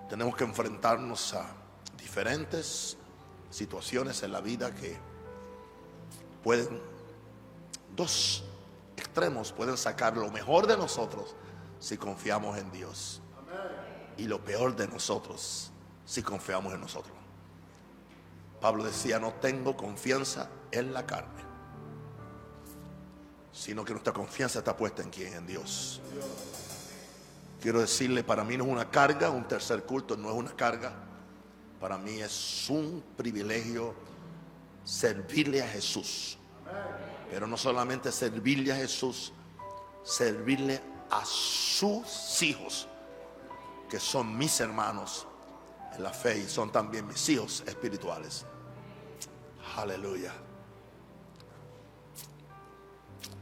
tenemos que enfrentarnos a diferentes situaciones en la vida que pueden, dos extremos pueden sacar lo mejor de nosotros si confiamos en Dios, y lo peor de nosotros si confiamos en nosotros. Pablo decía: no tengo confianza en la carne, sino que nuestra confianza está puesta en ¿quién? En Dios. Quiero decirle, para mí no es una carga, un tercer culto no es una carga. Para mí es un privilegio servirle a Jesús. Pero no solamente servirle a Jesús, servirle a sus hijos, que son mis hermanos en la fe y son también mis hijos espirituales. Aleluya.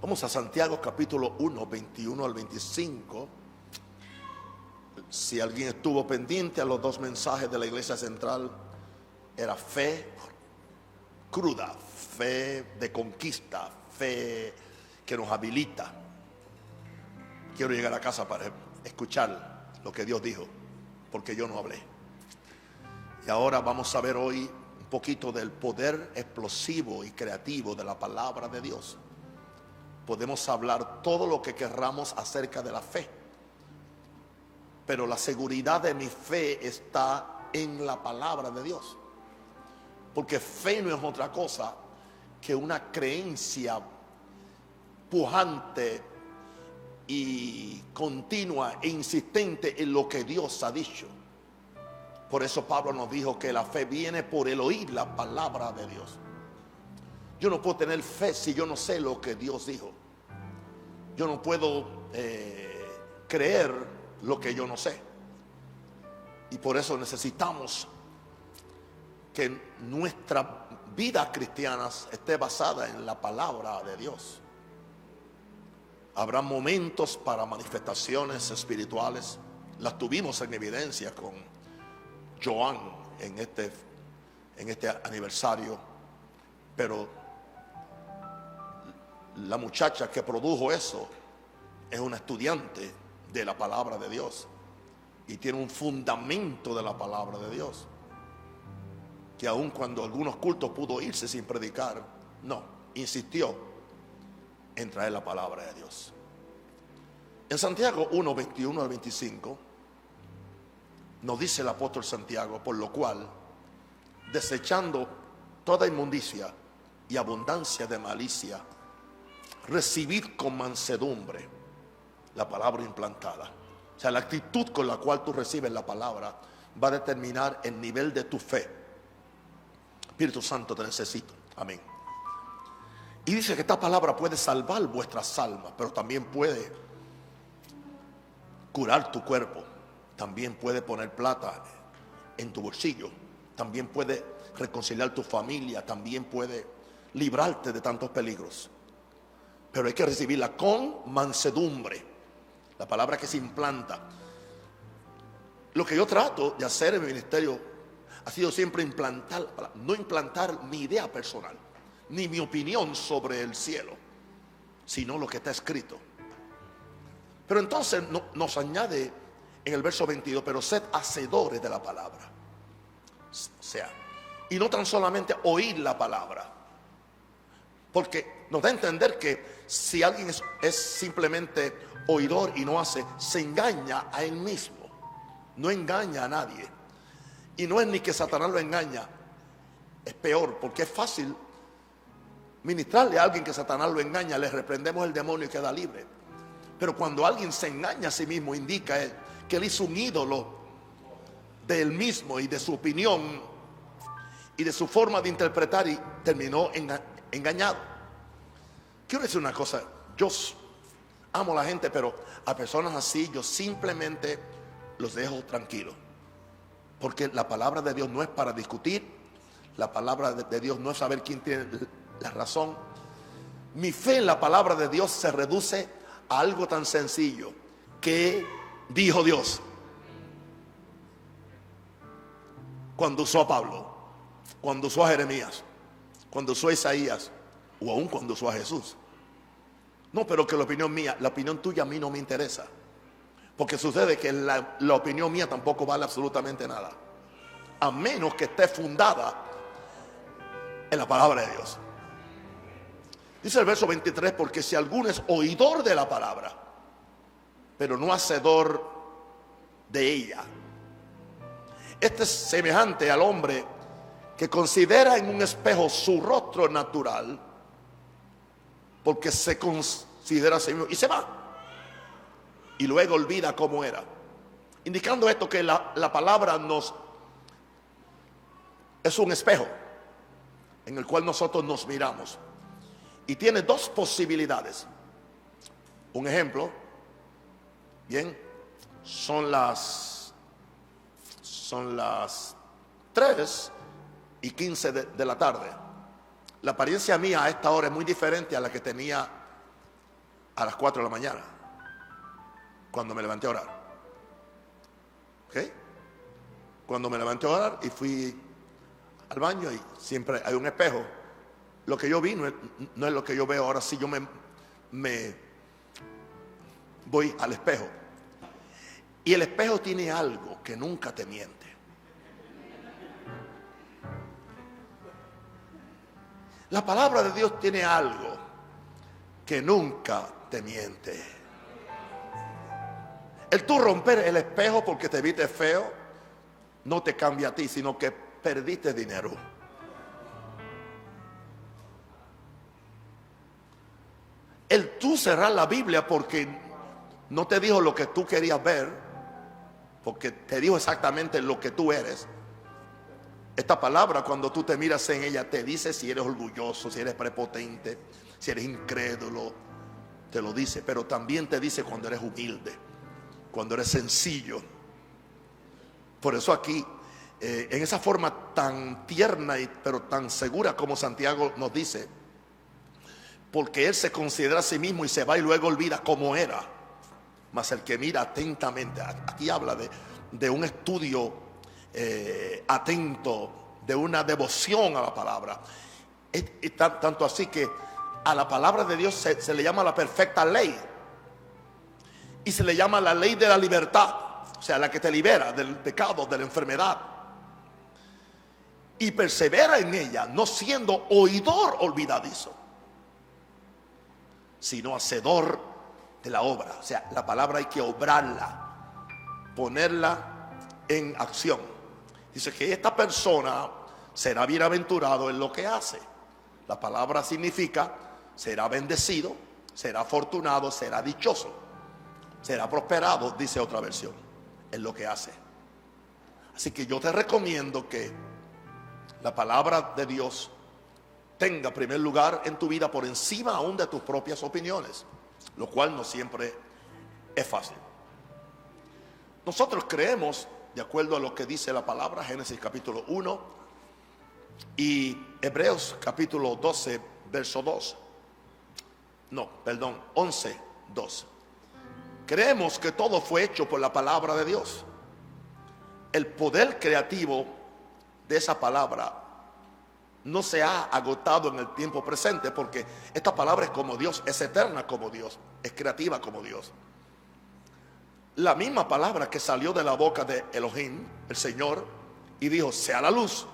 Vamos a Santiago capítulo 1, 21 al 25. Si alguien estuvo pendiente a los dos mensajes de la iglesia central, era fe cruda, fe de conquista, fe que nos habilita. Quiero llegar a casa para escuchar lo que Dios dijo, porque yo no hablé. Y ahora vamos a ver hoy un poquito del poder explosivo y creativo de la palabra de Dios. Podemos hablar todo lo que querramos acerca de la fe, pero la seguridad de mi fe está en la palabra de Dios. Porque fe no es otra cosa que una creencia pujante y continua e insistente en lo que Dios ha dicho. Por eso Pablo nos dijo que la fe viene por el oír la palabra de Dios. Yo no puedo tener fe si yo no sé lo que Dios dijo. Yo no puedo creer lo que yo no sé. Y por eso necesitamos que nuestra vida cristiana esté basada en la palabra de Dios. Habrá momentos para manifestaciones espirituales. Las tuvimos en evidencia con Joan en este aniversario. Pero la muchacha que produjo eso es una estudiante de la palabra de Dios y tiene un fundamento de la palabra de Dios, que aun cuando algunos cultos pudo irse sin predicar, no, insistió en traer la palabra de Dios. En Santiago 1, 21 al 25 nos dice el apóstol Santiago: por lo cual, desechando toda inmundicia y abundancia de malicia, recibid con mansedumbre la palabra implantada. O sea, la actitud con la cual tú recibes la palabra va a determinar el nivel de tu fe. Espíritu Santo, te necesito. Amén. Y dice que esta palabra puede salvar vuestras almas, pero también puede curar tu cuerpo. También puede poner plata en tu bolsillo. También puede reconciliar tu familia. También puede librarte de tantos peligros. Pero hay que recibirla con mansedumbre. La palabra que se implanta. Lo que yo trato de hacer en mi ministerio ha sido siempre implantar, no implantar mi idea personal, ni mi opinión sobre el cielo, sino lo que está escrito. Pero entonces nos añade en el verso 22: pero sed hacedores de la palabra. O sea, y no tan solamente oír la palabra. Porque nos da a entender que si alguien es simplemente oidor y no hace, se engaña a él mismo. No engaña a nadie. Y no es ni que Satanás lo engaña. Es peor, porque es fácil ministrarle a alguien que Satanás lo engaña. Le reprendemos el demonio y queda libre. Pero cuando alguien se engaña a sí mismo, indica que él hizo un ídolo de él mismo y de su opinión y de su forma de interpretar, y terminó engañado. Quiero decir una cosa: yo amo a la gente, pero a personas así yo simplemente los dejo tranquilos, porque la palabra de Dios no es para discutir. La palabra de Dios no es saber quién tiene la razón. Mi fe en la palabra de Dios se reduce a algo tan sencillo: ¿qué dijo Dios? Cuando usó a Pablo, cuando usó a Jeremías, cuando usó a Isaías, o aún cuando usó a Jesús. No, pero que la opinión mía, la opinión tuya a mí no me interesa, Porque sucede que la opinión mía tampoco vale absolutamente nada, a menos que esté fundada en la palabra de Dios. Dice el verso 23, porque si alguno es oidor de la palabra, pero no hacedor de ella, este es semejante al hombre que considera en un espejo su rostro natural, porque se considera a sí mismo y se va, y luego olvida cómo era. Indicando esto que la palabra es un espejo en el cual nosotros nos miramos, y tiene dos posibilidades. Un ejemplo, bien, son las 3:15 de la tarde. La apariencia mía a esta hora es muy diferente a la que tenía a las 4 de la mañana, cuando me levanté a orar. ¿Ok? Cuando me levanté a orar y fui al baño, y siempre hay un espejo, lo que yo vi no es lo que yo veo ahora. Si yo me voy al espejo, y el espejo tiene algo que nunca te miente. La palabra de Dios tiene algo que nunca te miente. El tú romper el espejo porque te viste feo no te cambia a ti, sino que perdiste dinero. El tú cerrar la Biblia porque no te dijo lo que tú querías ver, porque te dijo exactamente lo que tú eres. Esta palabra, cuando tú te miras en ella, te dice si eres orgulloso, si eres prepotente, si eres incrédulo, te lo dice. Pero también te dice cuando eres humilde, cuando eres sencillo. Por eso aquí, en esa forma tan tierna pero tan segura como Santiago nos dice, porque él se considera a sí mismo y se va y luego olvida cómo era. Mas el que mira atentamente, aquí habla de un estudio atento, de una devoción a la palabra. Es tanto así que a la palabra de Dios se le llama la perfecta ley, y se le llama la ley de la libertad, o sea, la que te libera del pecado, de la enfermedad, y persevera en ella, no siendo oidor olvidadizo, sino hacedor de la obra. O sea, la palabra hay que obrarla, ponerla en acción. Dice que esta persona será bienaventurado en lo que hace. La palabra significa será bendecido, será afortunado, será dichoso, será prosperado, dice otra versión, en lo que hace. Así que yo te recomiendo que la palabra de Dios tenga primer lugar en tu vida por encima aún de tus propias opiniones, lo cual no siempre es fácil. Nosotros creemos, de acuerdo a lo que dice la palabra, Génesis capítulo 1 y Hebreos capítulo 12, verso 2. 11, 2. Creemos que todo fue hecho por la palabra de Dios. El poder creativo de esa palabra no se ha agotado en el tiempo presente, porque esta palabra es como Dios, es eterna como Dios, es creativa como Dios. La misma palabra que salió de la boca de Elohim, el Señor, y dijo, sea la luz,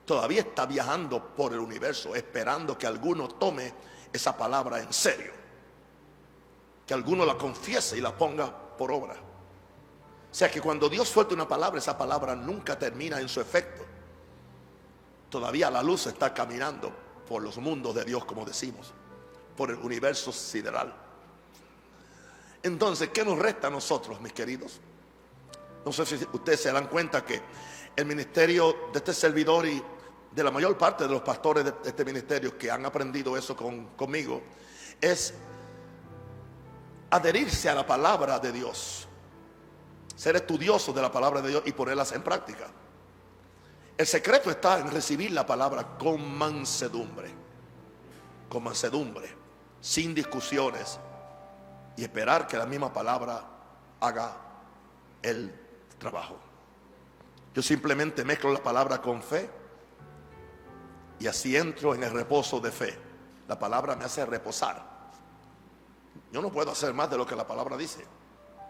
todavía está viajando por el universo, esperando que alguno tome esa palabra en serio, que alguno la confiese y la ponga por obra. O sea que cuando Dios suelta una palabra, esa palabra nunca termina en su efecto. Todavía la luz está caminando por los mundos de Dios, como decimos, por el universo sideral. Entonces, ¿qué nos resta a nosotros, mis queridos? No sé si ustedes se dan cuenta que el ministerio de este servidor y de la mayor parte de los pastores de este ministerio que han aprendido eso conmigo es adherirse a la palabra de Dios, ser estudiosos de la palabra de Dios y ponerlas en práctica. El secreto está en recibir la palabra con mansedumbre, sin discusiones, y esperar que la misma palabra haga el trabajo. Yo simplemente mezclo la palabra con fe y así entro en el reposo de fe. La palabra me hace reposar. Yo no puedo hacer más de lo que la palabra dice.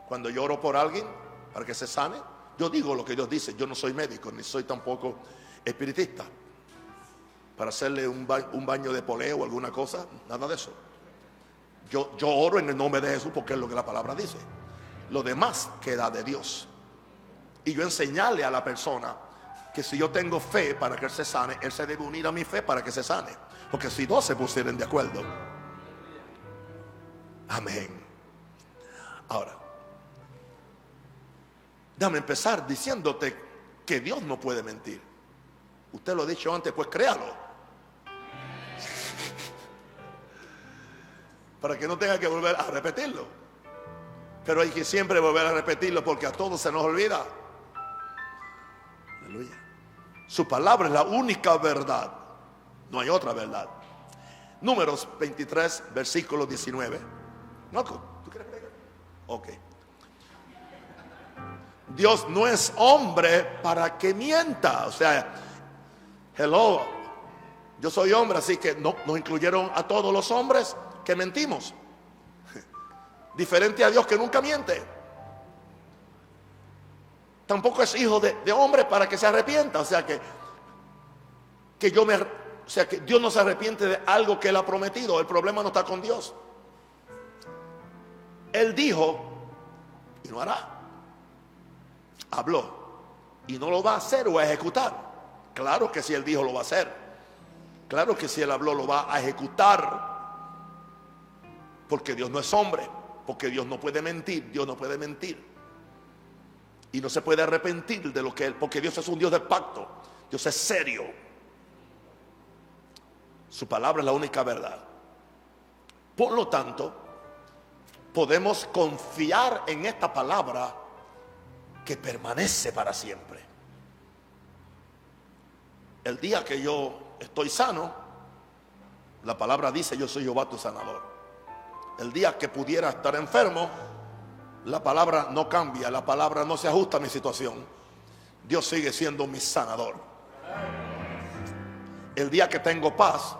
Cuando yo oro por alguien para que se sane, yo digo lo que Dios dice. Yo no soy médico, ni soy tampoco espiritista para hacerle un baño de poleo o alguna cosa, nada de eso. Yo oro en el nombre de Jesús porque es lo que la palabra dice. Lo demás queda de Dios. Y yo enseñarle a la persona que si yo tengo fe para que él se sane, él se debe unir a mi fe para que se sane. Porque si dos se pusieran de acuerdo. Amén. Ahora, déjame empezar diciéndote que Dios no puede mentir. Usted lo ha dicho antes, pues créalo. Para que no tenga que volver a repetirlo. Pero hay que siempre volver a repetirlo porque a todos se nos olvida. Aleluya. Su palabra es la única verdad. No hay otra verdad. Números 23, versículo 19. Marco, ¿tú quieres pregar? Ok. Dios no es hombre para que mienta. O sea, hello, yo soy hombre, así que no nos incluyeron a todos los hombres que mentimos. Diferente a Dios que nunca miente. Tampoco es hijo de hombre para que se arrepienta. O sea que Dios no se arrepiente de algo que Él ha prometido. El problema no está con Dios. Él dijo y no hará. Habló y no lo va a hacer o a ejecutar. Claro que si Él dijo lo va a hacer. Claro que si Él habló lo va a ejecutar. Porque Dios no es hombre. Porque Dios no puede mentir. Dios no puede mentir. Y no se puede arrepentir de lo que Él. Porque Dios es un Dios de pacto. Dios es serio. Su palabra es la única verdad. Por lo tanto, podemos confiar en esta palabra que permanece para siempre. El día que yo estoy sano, la palabra dice: yo soy Jehová tu sanador. El día que pudiera estar enfermo, la palabra no cambia, la palabra no se ajusta a mi situación. Dios sigue siendo mi sanador. El día que tengo paz,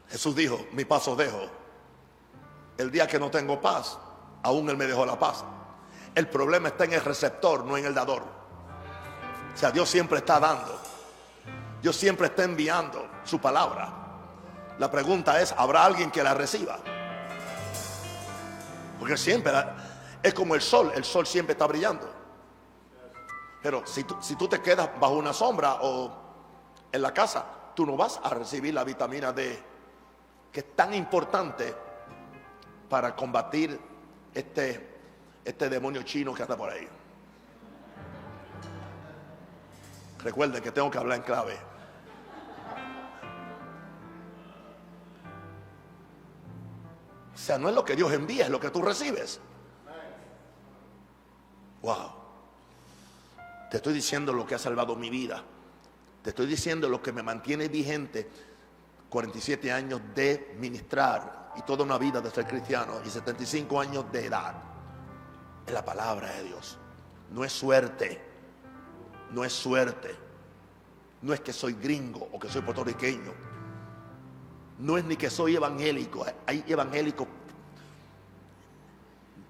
Jesús dijo: mi paz os dejo. El día que no tengo paz, aún Él me dejó la paz. El problema está en el receptor, no en el dador. O sea, Dios siempre está dando. Dios siempre está enviando su palabra. La pregunta es: ¿habrá alguien que la reciba? Porque siempre es como el sol siempre está brillando. Pero si tú te quedas bajo una sombra o en la casa, tú no vas a recibir la vitamina D, que es tan importante para combatir este demonio chino que anda por ahí. Recuerde que tengo que hablar en clave. O sea, no es lo que Dios envía, es lo que tú recibes. Wow. Te estoy diciendo lo que ha salvado mi vida. Te estoy diciendo lo que me mantiene vigente. 47 años de ministrar y toda una vida de ser cristiano y 75 años de edad. Es la palabra de Dios. No es suerte. No es suerte. No es que soy gringo o que soy puertorriqueño. No es ni que soy evangélico. Hay evangélicos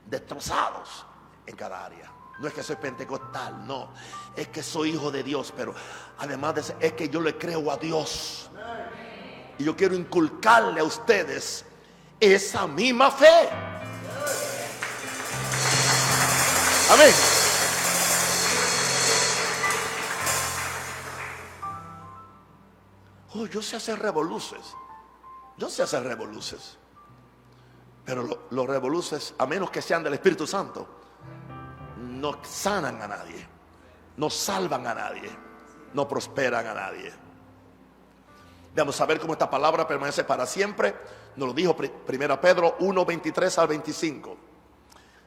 destrozados en cada área. No es que soy pentecostal, no. Es que soy hijo de Dios, pero además de eso, es que yo le creo a Dios. Y yo quiero inculcarle a ustedes esa misma fe. Amén. Oh, yo sé hacer revoluces. Yo sé hacer revoluces. Pero los revoluces, a menos que sean del Espíritu Santo, no sanan a nadie, no salvan a nadie, no prosperan a nadie. Vamos a ver cómo esta palabra permanece para siempre. Nos lo dijo 1 Pedro 1, 23 al 25.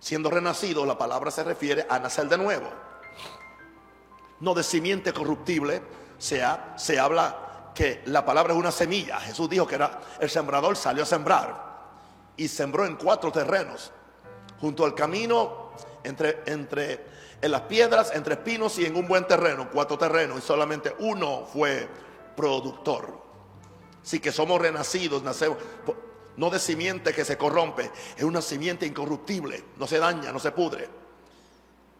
Siendo renacido, la palabra se refiere a nacer de nuevo. No de simiente corruptible. Se habla que la palabra es una semilla. Jesús dijo que era el sembrador, salió a sembrar y sembró en 4 terrenos, junto al camino, en las piedras, entre espinos, y en un buen terreno, 4 terrenos, y solamente uno fue productor. Sí que somos renacidos, nacemos no de simiente que se corrompe, es una simiente incorruptible, no se daña, no se pudre,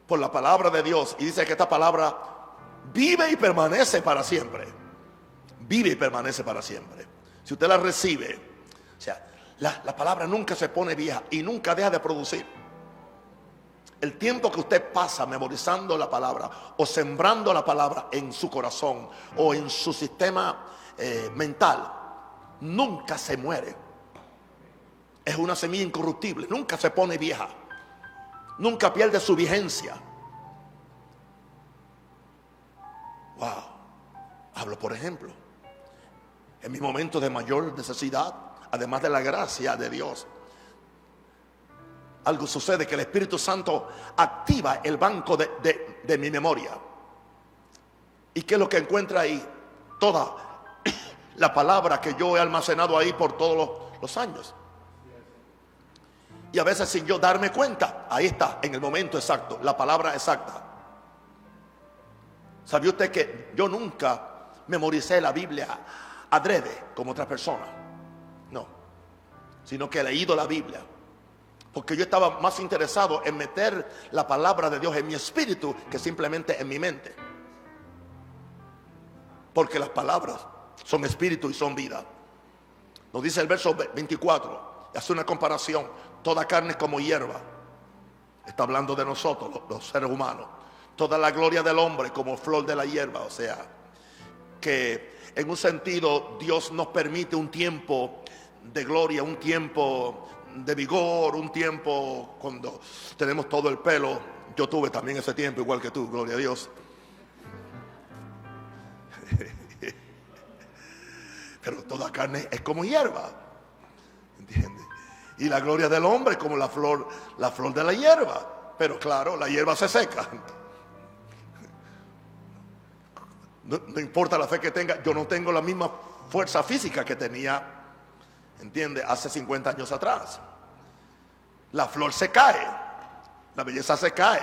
por la palabra de Dios. Y dice que esta palabra vive y permanece para siempre. Vive y permanece para siempre. Si usted la recibe, o sea, la palabra nunca se pone vieja y nunca deja de producir. El tiempo que usted pasa memorizando la palabra o sembrando la palabra en su corazón o en su sistema mental, nunca se muere. Es una semilla incorruptible, nunca se pone vieja, nunca pierde su vigencia. Wow. Hablo, por ejemplo, en mis momentos de mayor necesidad, además de la gracia de Dios, algo sucede, que el Espíritu Santo activa el banco de mi memoria. ¿Y qué es lo que encuentra ahí? Toda la palabra que yo he almacenado ahí por todos los años. Y a veces sin yo darme cuenta, ahí está, en el momento exacto, la palabra exacta. ¿Sabía usted que yo nunca memoricé la Biblia adrede como otras personas? No, sino que he leído la Biblia porque yo estaba más interesado en meter la palabra de Dios en mi espíritu que simplemente en mi mente. Porque las palabras son espíritu y son vida. Nos dice el verso 24, hace una comparación: toda carne es como hierba. Está hablando de nosotros, los seres humanos. Toda la gloria del hombre como flor de la hierba. O sea, que en un sentido Dios nos permite un tiempo de gloria, un tiempo de vigor, un tiempo cuando tenemos todo el pelo. Yo tuve también ese tiempo igual que tú, gloria a Dios. Pero toda carne es como hierba, ¿entiendes? Y la gloria del hombre como la flor de la hierba. Pero claro, la hierba se seca. No importa la fe que tenga, yo no tengo la misma fuerza física que tenía, ¿entiende?, hace 50 años atrás. La flor se cae, la belleza se cae,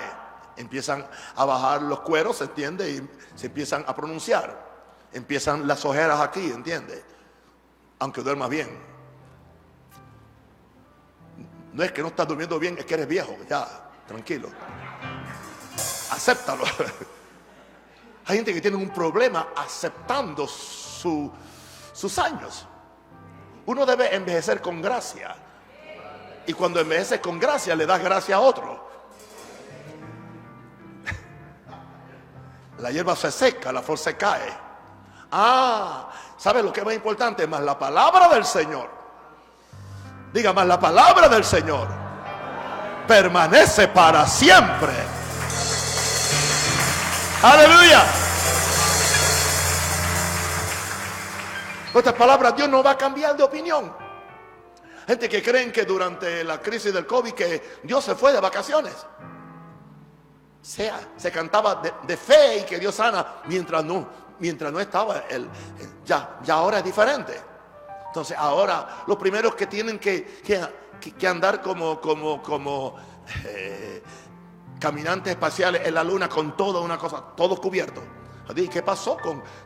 empiezan a bajar los cueros, ¿entiende?, y se empiezan a pronunciar, empiezan las ojeras aquí, ¿entiende?, aunque duermas bien. No es que no estás durmiendo bien, es que eres viejo, ya, tranquilo, acéptalo. Hay gente que tiene un problema aceptando sus años. Uno debe envejecer con gracia. Y cuando envejeces con gracia, le das gracia a otro. La hierba se seca, la flor se cae. ¿Sabe lo que es más importante? Más la palabra del Señor. Diga, más la palabra del Señor permanece para siempre. Aleluya. Otras palabras, Dios no va a cambiar de opinión. Gente que creen que durante la crisis del COVID que Dios se fue de vacaciones. Se cantaba de fe y que Dios sana mientras no estaba ya ahora es diferente. Entonces ahora los primeros que tienen que andar como caminantes espaciales en la luna con toda una cosa, todo cubierto. ¿Qué pasó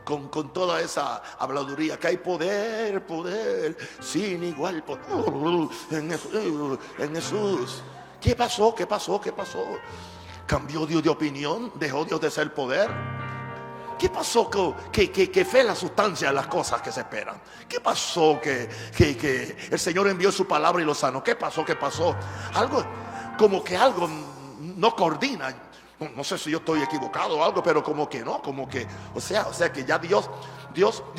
con toda esa habladuría? Que hay poder sin igual en Jesús. ¿Qué pasó? ¿Cambió Dios de opinión? ¿Dejó Dios de ser poder? ¿Qué pasó? Que fe es la sustancia de las cosas que se esperan. ¿Qué pasó? Que el Señor envió su palabra y lo sanó. ¿Qué pasó? Algo, como que algo no coordina. No sé si yo estoy equivocado o algo, pero como que no, o sea que ya Dios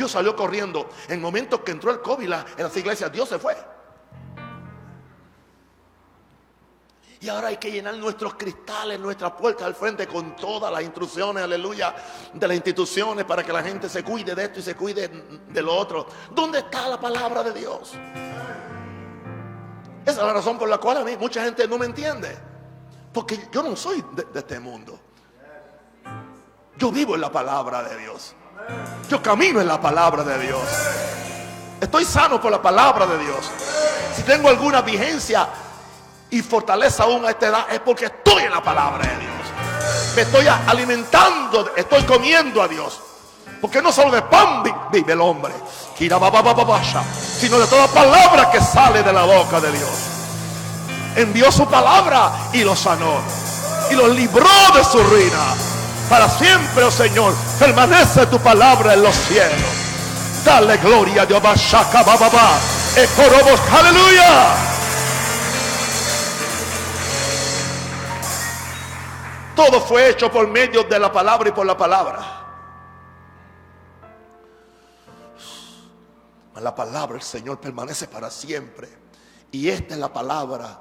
salió corriendo. En el momento que entró el COVID en las iglesias, Dios se fue. Y ahora hay que llenar nuestros cristales, nuestras puertas al frente con todas las instrucciones, aleluya, de las instituciones para que la gente se cuide de esto y se cuide de lo otro. ¿Dónde está la palabra de Dios? Esa es la razón por la cual a mí mucha gente no me entiende. Porque yo no soy de este mundo. Yo vivo en la palabra de Dios. Yo camino en la palabra de Dios. Estoy sano por la palabra de Dios. Si tengo alguna vigencia y fortaleza aún a esta edad, es porque estoy en la palabra de Dios. Me estoy alimentando, estoy comiendo a Dios. Porque no solo de pan vive el hombre, sino de toda palabra que sale de la boca de Dios. Envió su palabra y los sanó y los libró de su ruina. Para siempre, oh Señor, permanece tu palabra en los cielos. Dale gloria a Dios. Aleluya. Todo fue hecho por medio de la palabra y por la palabra. La palabra del Señor permanece para siempre. Y esta es la palabra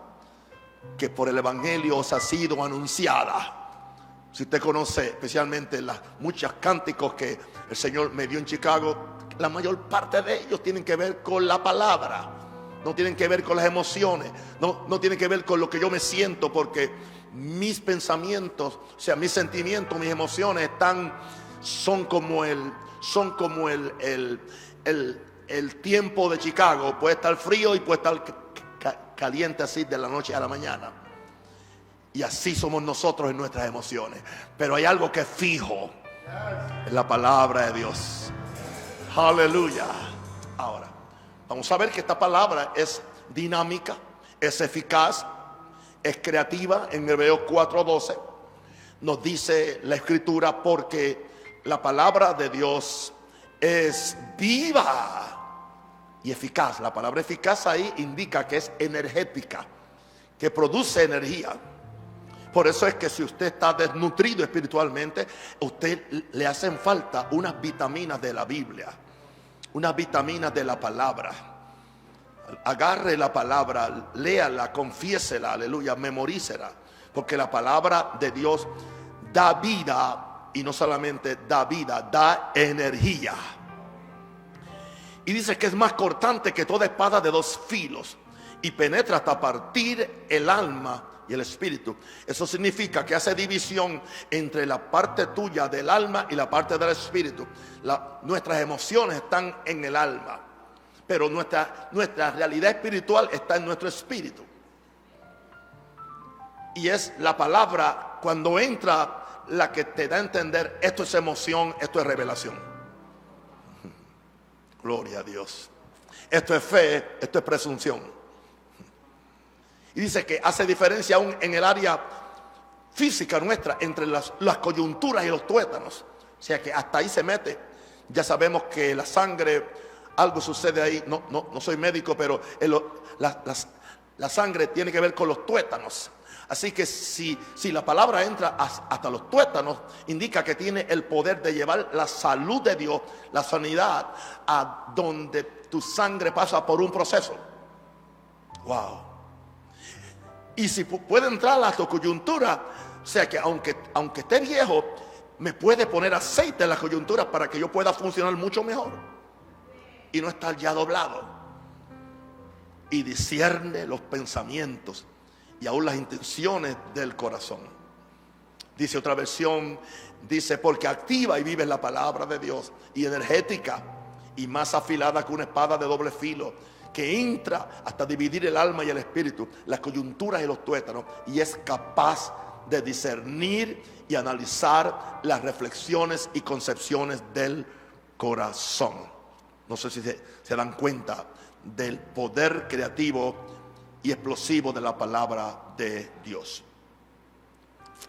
que por el Evangelio os ha sido anunciada. Si usted conoce especialmente los muchos cánticos que el Señor me dio en Chicago, la mayor parte de ellos tienen que ver con la palabra. No tienen que ver con las emociones. No tienen que ver con lo que yo me siento, porque mis pensamientos, o sea, mis sentimientos, mis emociones son como el tiempo de Chicago. Puede estar frío y puede estar caliente, así de la noche a la mañana. Y así somos nosotros en nuestras emociones. Pero hay algo que es fijo, es la palabra de Dios. Aleluya. Ahora, vamos a ver que esta palabra es dinámica, es eficaz, es creativa. En Hebreos 4:12 nos dice la escritura: porque la palabra de Dios es viva y eficaz. La palabra eficaz ahí indica que es energética, que produce energía. Por eso es que si usted está desnutrido espiritualmente, a usted le hacen falta unas vitaminas de la Biblia, unas vitaminas de la palabra. Agarre la palabra, léala, confiésela, aleluya, memorícela, porque la palabra de Dios da vida, y no solamente da vida, da energía. Y dice que es más cortante que toda espada de dos filos, y penetra hasta partir el alma y el espíritu. Eso significa que hace división entre la parte tuya del alma y la parte del espíritu. Nuestras emociones están en el alma, pero nuestra realidad espiritual está en nuestro espíritu. Y es la palabra, cuando entra, la que te da a entender: esto es emoción, esto es revelación. Gloria a Dios. Esto es fe, esto es presunción. Y dice que hace diferencia aún en el área física nuestra entre las coyunturas y los tuétanos. O sea que hasta ahí se mete. Ya sabemos que la sangre, algo sucede ahí. No soy médico, pero la sangre tiene que ver con los tuétanos. Así que si la palabra entra hasta los tuétanos, indica que tiene el poder de llevar la salud de Dios, la sanidad, a donde tu sangre pasa por un proceso. Wow. Y si puede entrar a tu coyuntura, o sea que aunque esté viejo, me puede poner aceite en la coyuntura para que yo pueda funcionar mucho mejor y no estar ya doblado. Y discierne los pensamientos y aún las intenciones del corazón. Dice otra versión, dice: porque activa y vive la palabra de Dios, y energética y más afilada que una espada de doble filo, que entra hasta dividir el alma y el espíritu, las coyunturas y los tuétanos, y es capaz de discernir y analizar las reflexiones y concepciones del corazón. No sé si se dan cuenta del poder creativo y explosivo de la palabra de Dios.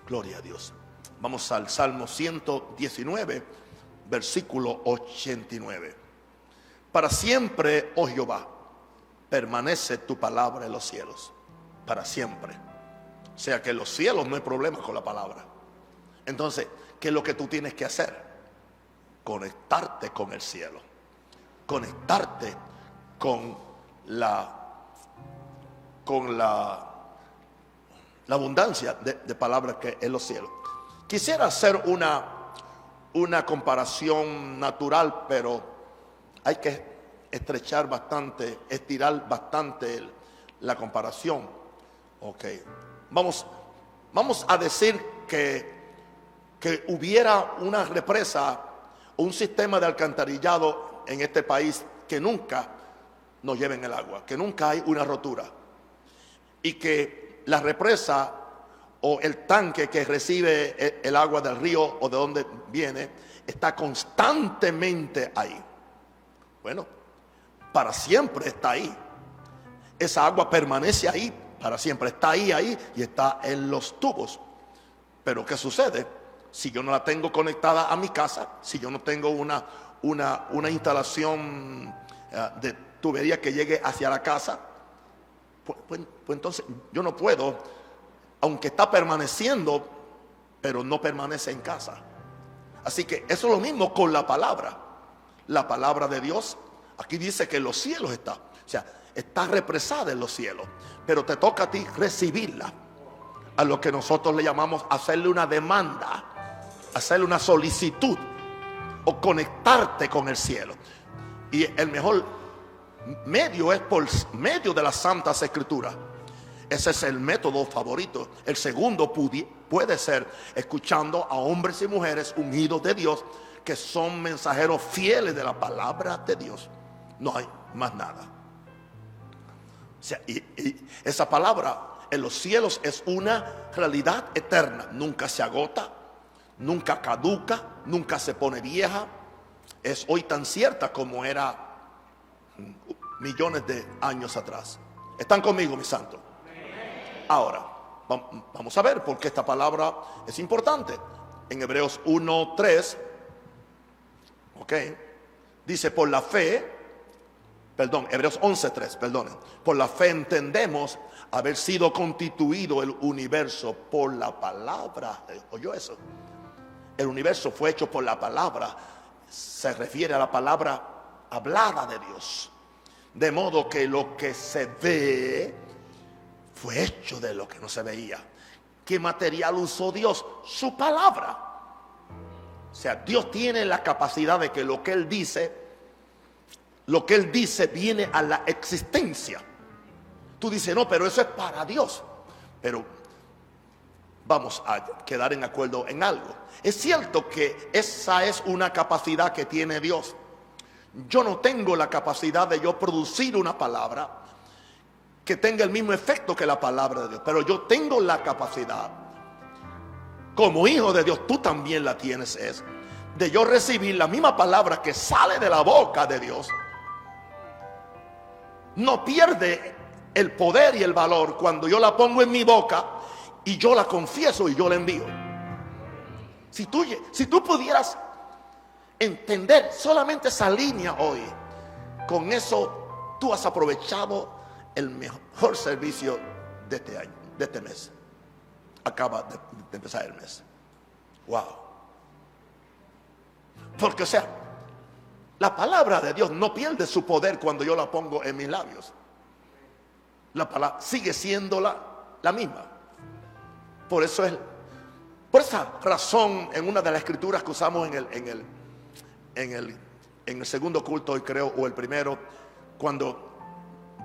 Gloria a Dios. Vamos al Salmo 119, versículo 89. Para siempre, oh Jehová, permanece tu palabra en los cielos. Para siempre. O sea que en los cielos no hay problema con la palabra. Entonces, ¿qué es lo que tú tienes que hacer? Conectarte con el cielo. Conectarte con la abundancia de palabras que en los cielos. Quisiera hacer una comparación natural, pero hay que estrechar bastante, estirar bastante la comparación. Ok, vamos a decir que hubiera una represa, un sistema de alcantarillado en este país que nunca nos lleven el agua, que nunca hay una rotura, y que la represa o el tanque que recibe el agua del río o de donde viene está constantemente ahí. Bueno, para siempre está ahí. Esa agua permanece ahí para siempre, está ahí y está en los tubos. Pero ¿qué sucede? Si yo no la tengo conectada a mi casa, si yo no tengo una instalación de tubería que llegue hacia la casa, pues entonces yo no puedo, aunque está permaneciendo, pero no permanece en casa. Así que eso es lo mismo con la palabra de Dios. Aquí dice que en los cielos está, o sea, está represada en los cielos, pero te toca a ti recibirla, a lo que nosotros le llamamos hacerle una demanda, hacerle una solicitud o conectarte con el cielo. Y el mejor medio es por medio de las Santas Escrituras. Ese es el método favorito. El segundo puede ser escuchando a hombres y mujeres ungidos de Dios, que son mensajeros fieles de la palabra de Dios. No hay más nada. O sea, y esa palabra en los cielos es una realidad eterna. Nunca se agota, nunca caduca, nunca se pone vieja. Es hoy tan cierta como era millones de años atrás. ¿Están conmigo, mis santos? Ahora, vamos a ver por qué esta palabra es importante. En Hebreos 1:3, ok, dice: por la fe, Hebreos 11:3, perdonen. Por la fe entendemos haber sido constituido el universo por la palabra. ¿Oyó eso? El universo fue hecho por la palabra. Se refiere a la palabra hablada de Dios. De modo que lo que se ve fue hecho de lo que no se veía. ¿Qué material usó Dios? Su palabra. O sea, Dios tiene la capacidad de que lo que Él dice viene a la existencia. Tú dices, no, pero eso es para Dios. Pero vamos a quedar en acuerdo en algo. Es cierto que esa es una capacidad que tiene Dios. Yo no tengo la capacidad de yo producir una palabra que tenga el mismo efecto que la palabra de Dios, pero yo tengo la capacidad, como hijo de Dios, tú también la tienes, es de yo recibir la misma palabra que sale de la boca de Dios. No pierde el poder y el valor cuando yo la pongo en mi boca y yo la confieso y yo la envío. Si tú pudieras entender solamente esa línea hoy, con eso tú has aprovechado el mejor servicio de este año, de este mes. Acaba de empezar el mes. Wow. Porque, o sea, la palabra de Dios no pierde su poder cuando yo la pongo en mis labios. La palabra sigue siendo la misma. Por esa razón, en una de las escrituras que usamos en el segundo culto, hoy creo, o el primero, cuando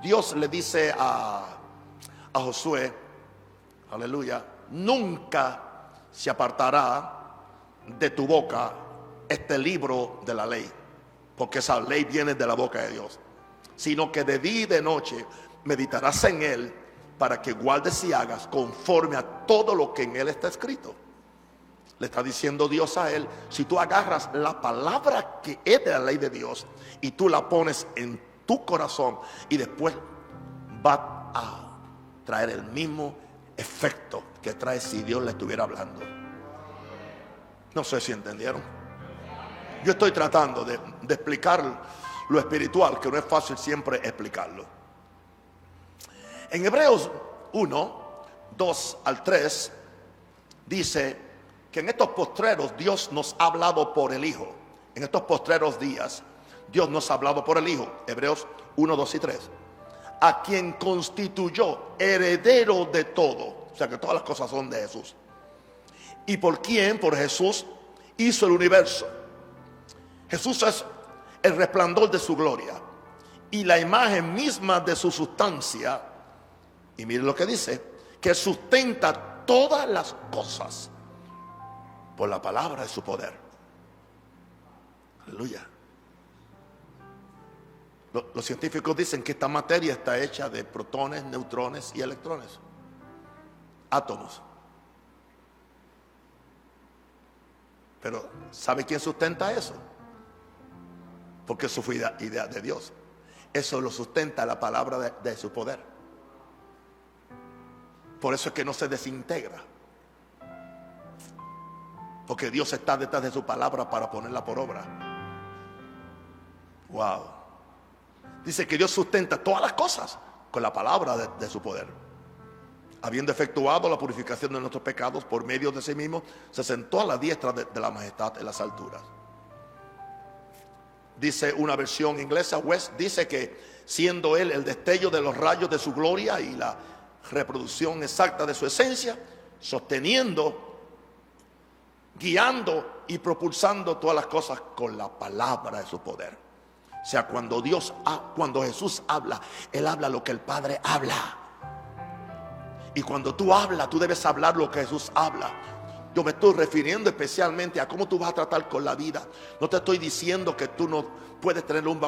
Dios le dice a Josué, aleluya, nunca se apartará de tu boca este libro de la ley, porque esa ley viene de la boca de Dios, sino que de día y de noche meditarás en él, para que guardes y hagas conforme a todo lo que en él está escrito. Le está diciendo Dios a él: si tú agarras la palabra que es de la ley de Dios y tú la pones en tu corazón, y después va a traer el mismo efecto que trae si Dios le estuviera hablando. No sé si entendieron. Yo estoy tratando de explicar lo espiritual, que no es fácil siempre explicarlo. En Hebreos 1:2-3 dice que en estos postreros Dios nos ha hablado por el Hijo. En estos postreros días Dios nos ha hablado por el Hijo. Hebreos 1:2-3. A quien constituyó heredero de todo. O sea que todas las cosas son de Jesús. Y por quien, por Jesús, hizo el universo. Jesús es el resplandor de su gloria y la imagen misma de su sustancia. Y miren lo que dice: que sustenta todas las cosas por la palabra de su poder. Aleluya. Los científicos dicen que esta materia está hecha de protones, neutrones y electrones, átomos. Pero ¿sabe quién sustenta eso? Porque eso fue idea de Dios. Eso lo sustenta la palabra de su poder. Por eso es que no se desintegra. Porque Dios está detrás de su palabra para ponerla por obra. Wow. Dice que Dios sustenta todas las cosas con la palabra de su poder. Habiendo efectuado la purificación de nuestros pecados por medio de sí mismo, se sentó a la diestra de la majestad en las alturas. Dice una versión inglesa, West, dice que siendo Él el destello de los rayos de su gloria y la reproducción exacta de su esencia, sosteniendo, guiando y propulsando todas las cosas con la palabra de su poder. O sea, cuando Jesús habla, Él habla lo que el Padre habla. Y cuando tú hablas, tú debes hablar lo que Jesús habla. Yo me estoy refiriendo especialmente a cómo tú vas a tratar con la vida. No te estoy diciendo que tú no puedes tener un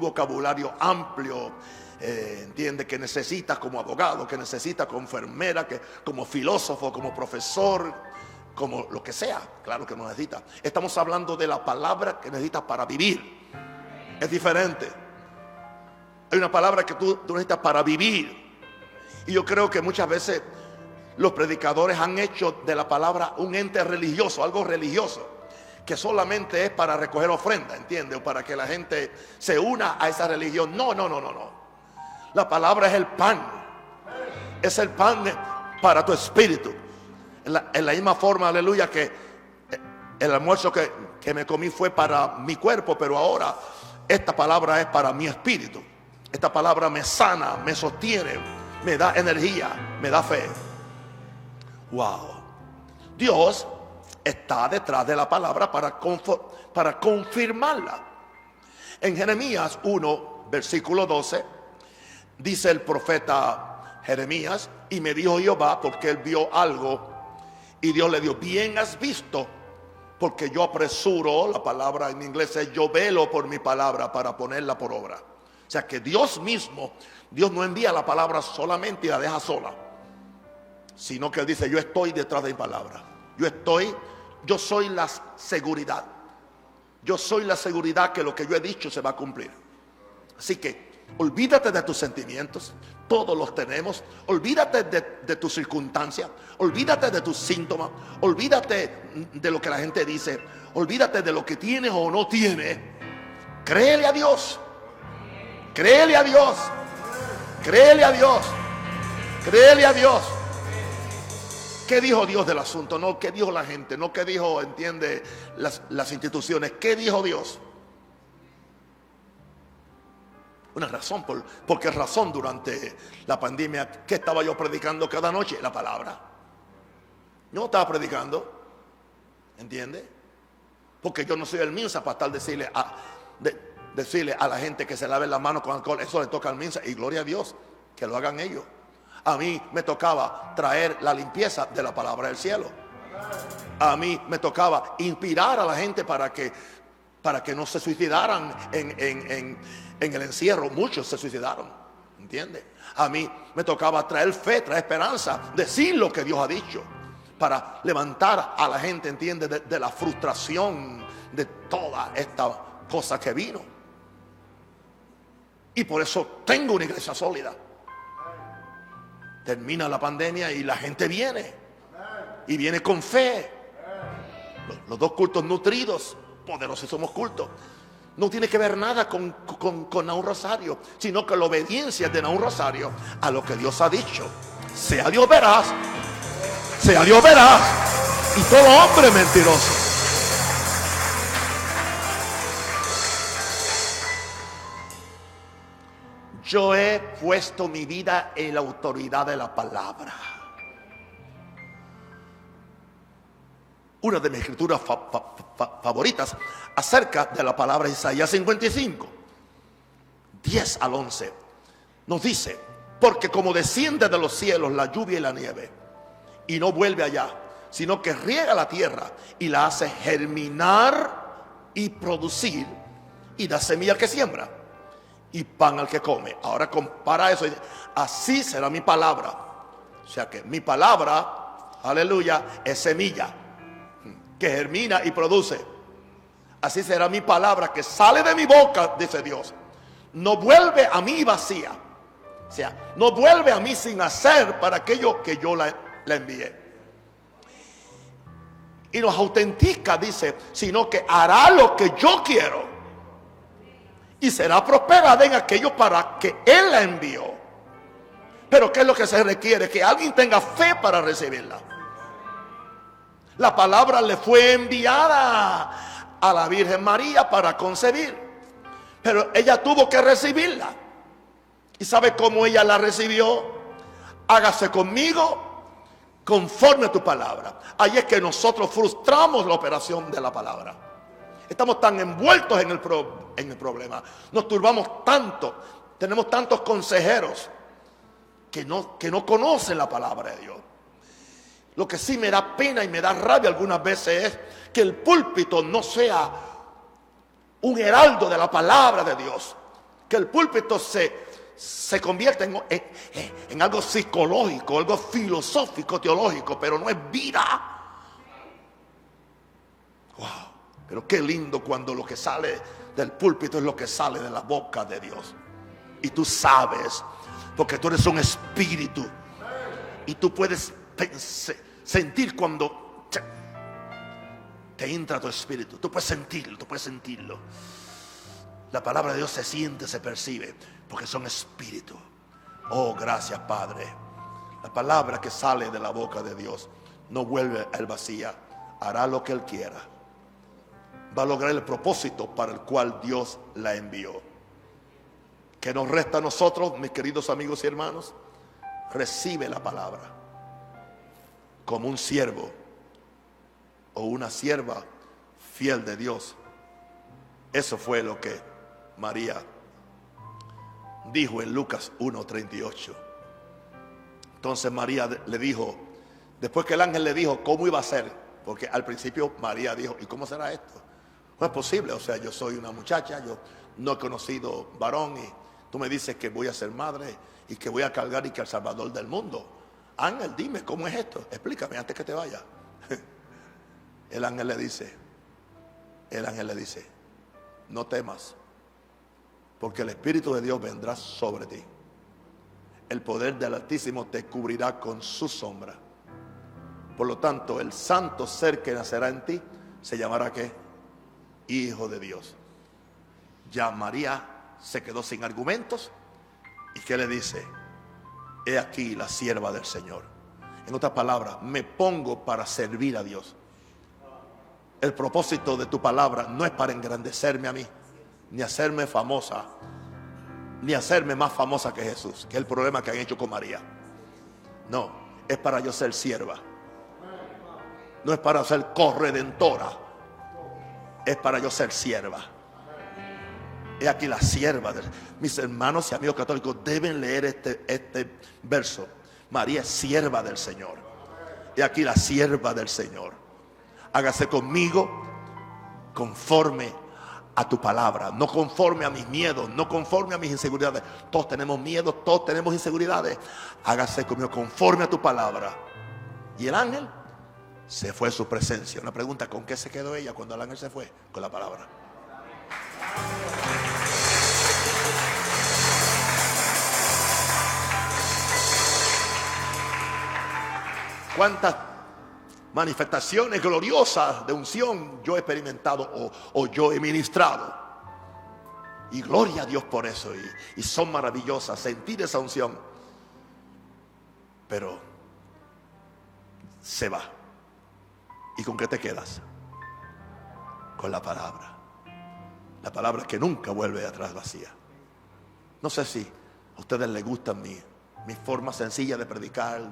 vocabulario amplio, entiende, que necesitas como abogado, que necesitas como enfermera, que como filósofo, como profesor, como lo que sea. Claro que no necesitas. Estamos hablando de la palabra que necesitas para vivir. Es diferente. Hay una palabra que tú necesitas para vivir. Y yo creo que muchas veces los predicadores han hecho de la palabra un ente religioso, algo religioso, que solamente es para recoger ofrenda, ¿entiende? O para que la gente se una a esa religión. No. La palabra es el pan. Es el pan para tu espíritu. En la misma forma, aleluya, que el almuerzo que me comí fue para mi cuerpo, pero ahora esta palabra es para mi espíritu. Esta palabra me sana, me sostiene, me da energía, me da fe. Wow. Dios está detrás de la palabra para confirmarla. En Jeremías 1, versículo 12, dice el profeta Jeremías: y me dijo Jehová, porque él vio algo, y Dios le dio: bien has visto, porque yo apresuro, la palabra en inglés es yo velo por mi palabra para ponerla por obra. O sea que Dios mismo, Dios no envía la palabra solamente y la deja sola, sino que Él dice: yo estoy detrás de mi palabra. Yo soy la seguridad. Yo soy la seguridad que lo que yo he dicho se va a cumplir. Así que olvídate de tus sentimientos, todos los tenemos. Olvídate de tus circunstancias, olvídate de tus síntomas, olvídate de lo que la gente dice, olvídate de lo que tienes o no tienes. Créele a Dios, créele a Dios, créele a Dios, créele a Dios. ¿Qué dijo Dios del asunto? No, ¿qué dijo la gente? No, ¿qué dijo, entiende, las instituciones? ¿Qué dijo Dios? Una razón, porque razón durante la pandemia, ¿qué estaba yo predicando cada noche? La palabra. Yo estaba predicando, ¿entiende? Porque yo no soy el Minsa para estar decirle a la gente que se lave las manos con alcohol. Eso le toca al Minsa, y gloria a Dios que lo hagan ellos. A mí me tocaba traer la limpieza de la palabra del cielo. A mí me tocaba inspirar a la gente para que no se suicidaran en el encierro. Muchos se suicidaron, ¿entiende? A mí me tocaba traer fe, traer esperanza, decir lo que Dios ha dicho, para levantar a la gente, ¿entiende? De la frustración de toda esta cosa que vino. Y por eso tengo una iglesia sólida. Termina la pandemia y la gente viene. Y viene con fe. Los dos cultos nutridos, poderosísimos cultos. No tiene que ver nada con Nahum Rosario, sino que la obediencia de Nahum Rosario a lo que Dios ha dicho. Sea Dios veraz, sea Dios veraz, y todo hombre mentiroso. Yo he puesto mi vida en la autoridad de la palabra. Una de mis escrituras favoritas acerca de la palabra de Isaías 55, 10 al 11, nos dice: porque como desciende de los cielos la lluvia y la nieve, y no vuelve allá, sino que riega la tierra y la hace germinar y producir, y da semilla al que siembra y pan al que come. Ahora compara eso y dice: así será mi palabra. O sea que mi palabra, aleluya, es semilla. que germina y produce. Así será mi palabra que sale de mi boca, dice Dios. No vuelve a mí vacía. O sea, no vuelve a mí sin hacer para aquello que yo la envié. Y nos autentica, dice, sino que hará lo que yo quiero. Y será prosperada en aquello para que Él la envió. Pero ¿qué es lo que se requiere? Que alguien tenga fe para recibirla. La palabra le fue enviada a la Virgen María para concebir. Pero ella tuvo que recibirla. ¿Y sabe cómo ella la recibió? Hágase conmigo conforme a tu palabra. Ahí es que nosotros frustramos la operación de la palabra. Estamos tan envueltos en el problema. Nos turbamos tanto. Tenemos tantos consejeros que no conocen la palabra de Dios. Lo que sí me da pena y me da rabia algunas veces es que el púlpito no sea un heraldo de la palabra de Dios. Que el púlpito se convierte en algo psicológico, algo filosófico, teológico, pero no es vida. Wow, pero qué lindo cuando lo que sale del púlpito es lo que sale de la boca de Dios. Y tú sabes, porque tú eres un espíritu, y tú puedes sentir cuando te entra tu espíritu. Tú puedes sentirlo. La palabra de Dios se siente, se percibe, porque son espíritu. Oh, gracias, Padre. La palabra que sale de la boca de Dios no vuelve al vacía. Hará lo que Él quiera. Va a lograr el propósito para el cual Dios la envió. ¿Qué nos resta a nosotros, mis queridos amigos y hermanos? Recibe la palabra como un siervo o una sierva fiel de Dios. Eso fue lo que María dijo en Lucas 1:38. Entonces María le dijo, después que el ángel le dijo cómo iba a ser, porque al principio María dijo, ¿y cómo será esto? No es posible, o sea, yo soy una muchacha, yo no he conocido varón y tú me dices que voy a ser madre y que voy a cargar y que al Salvador del mundo. Ángel, dime cómo es esto, explícame antes que te vaya. El ángel le dice, no temas, porque el Espíritu de Dios vendrá sobre ti. El poder del Altísimo te cubrirá con su sombra. Por lo tanto, el santo ser que nacerá en ti se llamará ¿qué? Hijo de Dios. Ya María se quedó sin argumentos. ¿Y qué le dice? He aquí la sierva del Señor. En otras palabras, me pongo para servir a Dios. El propósito de tu palabra no es para engrandecerme a mí, ni hacerme famosa, ni hacerme más famosa que Jesús, que es el problema que han hecho con María. No, es para yo ser sierva. No es para ser corredentora, es para yo ser sierva. He aquí la sierva. Mis hermanos y amigos católicos deben leer este verso. María es sierva del Señor. He aquí la sierva del Señor. Hágase conmigo conforme a tu palabra, no conforme a mis miedos, no conforme a mis inseguridades. Todos tenemos miedos, todos tenemos inseguridades. Hágase conmigo conforme a tu palabra. Y el ángel se fue a su presencia. Una pregunta, ¿con qué se quedó ella cuando el ángel se fue? Con la palabra. ¿Cuántas manifestaciones gloriosas de unción yo he experimentado o yo he ministrado? Y gloria a Dios por eso. Y son maravillosas sentir esa unción. Pero se va. ¿Y con qué te quedas? Con la palabra. La palabra que nunca vuelve atrás vacía. No sé si a ustedes les gusta mi forma sencilla de predicar,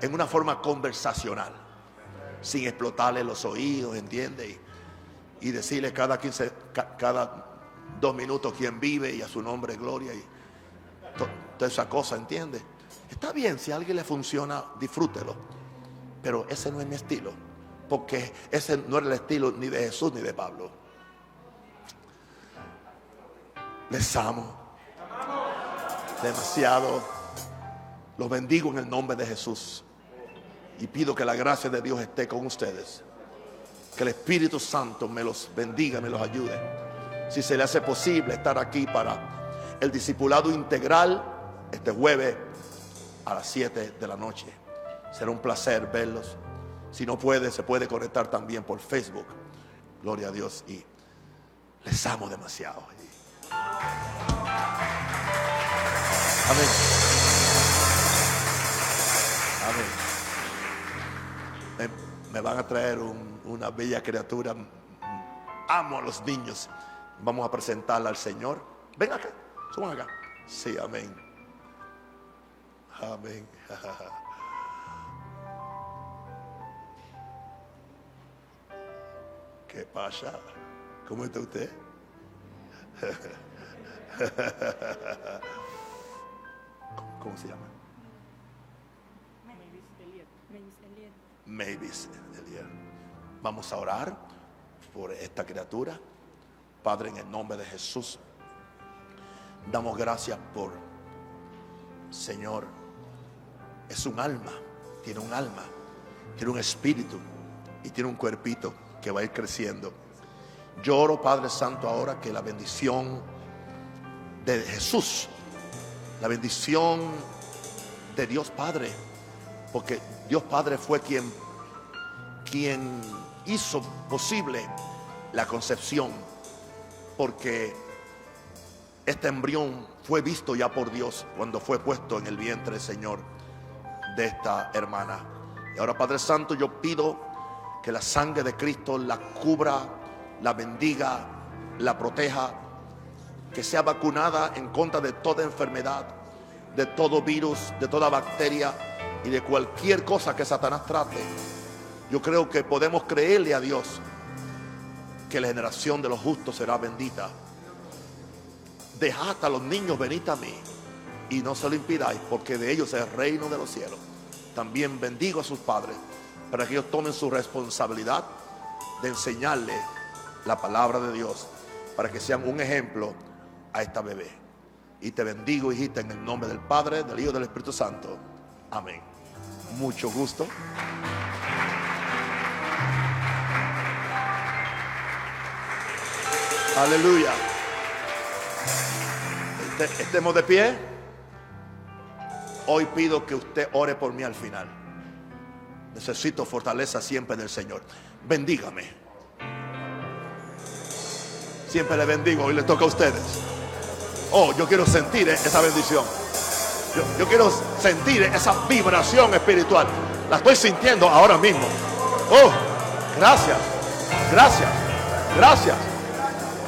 en una forma conversacional, sin explotarle los oídos, ¿entiende? Y decirle cada 2 minutos quién vive y a su nombre gloria y toda esa cosa, ¿entiende? Está bien, si a alguien le funciona, disfrútelo, pero ese no es mi estilo, porque ese no era el estilo ni de Jesús ni de Pablo. Les amo demasiado. Los bendigo en el nombre de Jesús. Y pido que la gracia de Dios esté con ustedes. Que el Espíritu Santo me los bendiga, me los ayude. Si se le hace posible estar aquí para el discipulado integral este jueves a las 7 de la noche. Será un placer verlos. Si no puede, se puede conectar también por Facebook. Gloria a Dios. Y les amo demasiado. Amén. Amén. Me van a traer una bella criatura. Amo a los niños. Vamos a presentarla al Señor. Ven acá, suban acá. Sí, amén. Amén. ¿Qué pasa? ¿Cómo está usted? ¿Cómo se llama? Mavis Elier. Vamos a orar por esta criatura. Padre, en el nombre de Jesús, damos gracias por, Señor, es un alma, tiene un espíritu y tiene un cuerpito que va a ir creciendo. Yo oro, Padre Santo, ahora que la bendición de Jesús, la bendición de Dios Padre, porque Dios Padre fue quien hizo posible la concepción, porque este embrión fue visto ya por Dios cuando fue puesto en el vientre, Señor, de esta hermana. Y ahora, Padre Santo, yo pido que la sangre de Cristo la cubra, la bendiga, la proteja, que sea vacunada en contra de toda enfermedad, de todo virus, de toda bacteria y de cualquier cosa que Satanás trate. Yo creo que podemos creerle a Dios que la generación de los justos será bendita. Dejad a los niños venid a mí y no se lo impidáis, porque de ellos es el reino de los cielos. También bendigo a sus padres para que ellos tomen su responsabilidad de enseñarle la palabra de Dios, para que sean un ejemplo a esta bebé. Y te bendigo, hijita, en el nombre del Padre, del Hijo y del Espíritu Santo. Amén. Mucho gusto. Aleluya. Estemos de pie. Hoy pido que usted ore por mí al final. Necesito fortaleza siempre del Señor. Bendígame. Siempre le bendigo. Hoy le toca a ustedes. Oh, yo quiero sentir esa bendición. Yo quiero sentir esa vibración espiritual. La estoy sintiendo ahora mismo. Oh, gracias. Gracias. Gracias.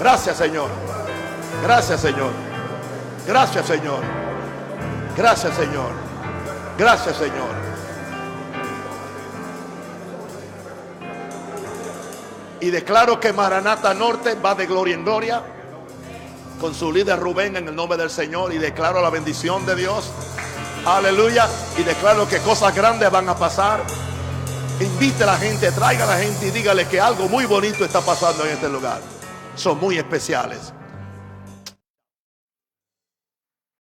Gracias, Señor. Gracias, Señor. Gracias, Señor. Gracias, Señor. Gracias, Señor. Y declaro que Maranata Norte va de gloria en gloria con su líder Rubén en el nombre del Señor. Y declaro la bendición de Dios. Aleluya. Y declaro que cosas grandes van a pasar. Invite a la gente, traiga a la gente y dígale que algo muy bonito está pasando en este lugar. Son muy especiales.